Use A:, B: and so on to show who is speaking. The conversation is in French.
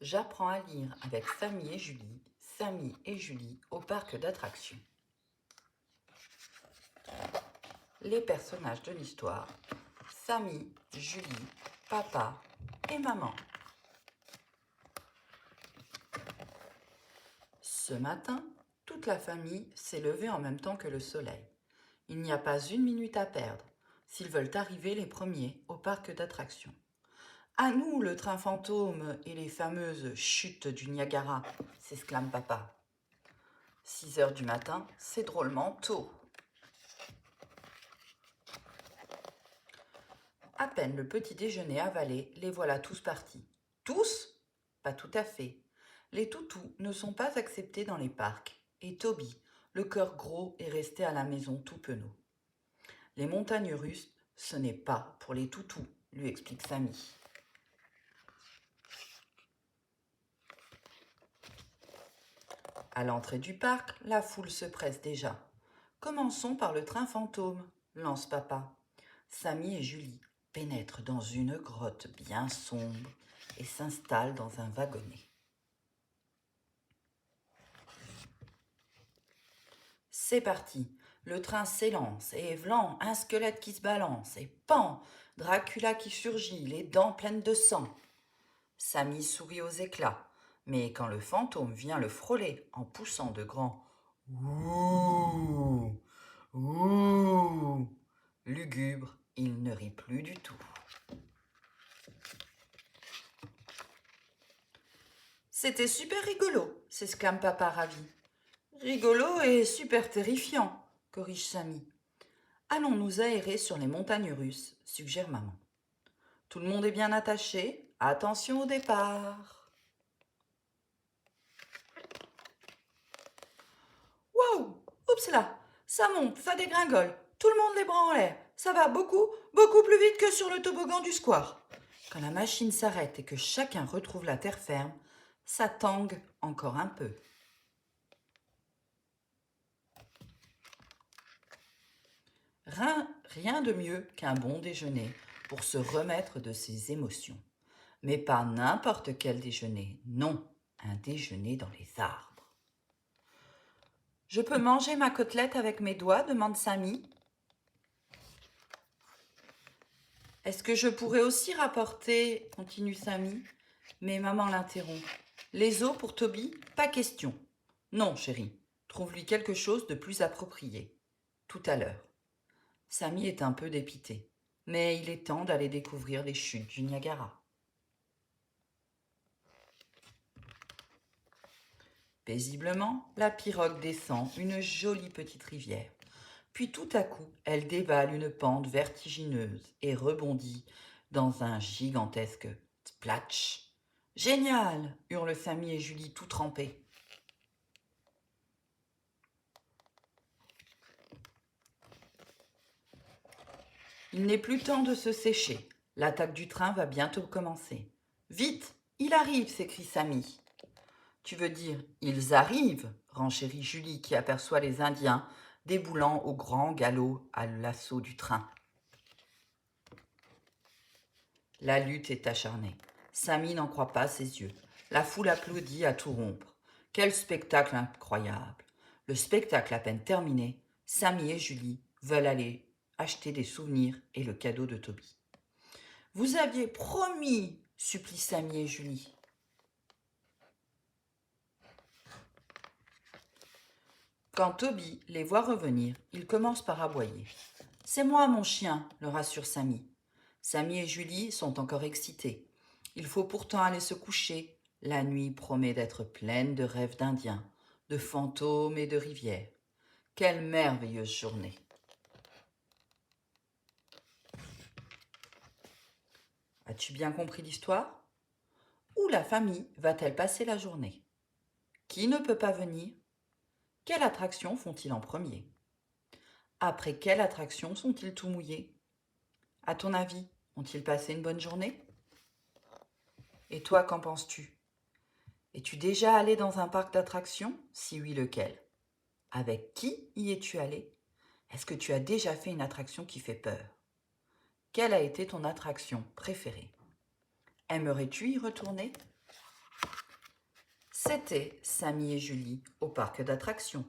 A: J'apprends à lire avec Samy et Julie au parc d'attractions. Les personnages de l'histoire, Samy, Julie, papa et maman. Ce matin, toute la famille s'est levée en même temps que le soleil. Il n'y a pas une minute à perdre s'ils veulent arriver les premiers au parc d'attractions. À nous, le train fantôme et les fameuses chutes du Niagara, s'exclame papa. 6 heures du matin, c'est drôlement tôt. À peine le petit déjeuner avalé, les voilà tous partis. Tous? Pas tout à fait. Les toutous ne sont pas acceptés dans les parcs et Toby, le cœur gros, est resté à la maison tout penaud. Les montagnes russes, ce n'est pas pour les toutous, lui explique Samy. À l'entrée du parc, la foule se presse déjà. Commençons par le train fantôme, lance papa. Samy et Julie pénètrent dans une grotte bien sombre et s'installent dans un wagonnet. C'est parti, le train s'élance et vlan, un squelette qui se balance et pan, Dracula qui surgit, les dents pleines de sang. Samy sourit aux éclats, mais quand le fantôme vient le frôler en poussant de grands « Ouh !» Ouh ! Lugubre, il ne rit plus du tout. C'était super rigolo, s'exclame papa ravi. Rigolo et super terrifiant, corrige Samy. Allons nous aérer sur les montagnes russes, suggère maman. Tout le monde est bien attaché, attention au départ. Wow, oups là, ça monte, ça dégringole, tout le monde les bras en l'air, ça va beaucoup plus vite que sur le toboggan du square. Quand la machine s'arrête et que chacun retrouve la terre ferme, ça tangue encore un peu. Rien de mieux qu'un bon déjeuner pour se remettre de ses émotions. Mais pas n'importe quel déjeuner, non, un déjeuner dans les arbres. Je peux manger ma côtelette avec mes doigts, demande Samy. Est-ce que je pourrais aussi rapporter, continue Samy, mais maman l'interrompt. Les os pour Toby, pas question. Non, chérie, trouve-lui quelque chose de plus approprié. Tout à l'heure. Samy est un peu dépité, mais il est temps d'aller découvrir les chutes du Niagara. Paisiblement, la pirogue descend une jolie petite rivière. Puis tout à coup, elle dévale une pente vertigineuse et rebondit dans un gigantesque splatch. « Génial !» hurlent Samy et Julie tout trempés. Il n'est plus temps de se sécher. L'attaque du train va bientôt commencer. « Vite, il arrive !» s'écrie Samy. « Tu veux dire, ils arrivent ?» renchérit Julie qui aperçoit les Indiens déboulant au grand galop à l'assaut du train. La lutte est acharnée. Samy n'en croit pas ses yeux. La foule applaudit à tout rompre. Quel spectacle incroyable! Le spectacle à peine terminé, Samy et Julie veulent aller acheter des souvenirs et le cadeau de Toby. « Vous aviez promis !» supplient Samy et Julie. Quand Toby les voit revenir, il commence par aboyer. « C'est moi, mon chien !» le rassure Samy. Samy et Julie sont encore excités. Il faut pourtant aller se coucher. La nuit promet d'être pleine de rêves d'indiens, de fantômes et de rivières. Quelle merveilleuse journée! As-tu bien compris l'histoire? Où la famille va-t-elle passer la journée? Qui ne peut pas venir? Quelle attraction font-ils en premier? Après quelle attraction sont-ils tout mouillés? À ton avis, ont-ils passé une bonne journée? Et toi, qu'en penses-tu? Es-tu déjà allé dans un parc d'attractions? Si oui, lequel? Avec qui y es-tu allé? Est-ce que tu as déjà fait une attraction qui fait peur? Quelle a été ton attraction préférée? Aimerais-tu y retourner? C'était Samy et Julie au parc d'attractions.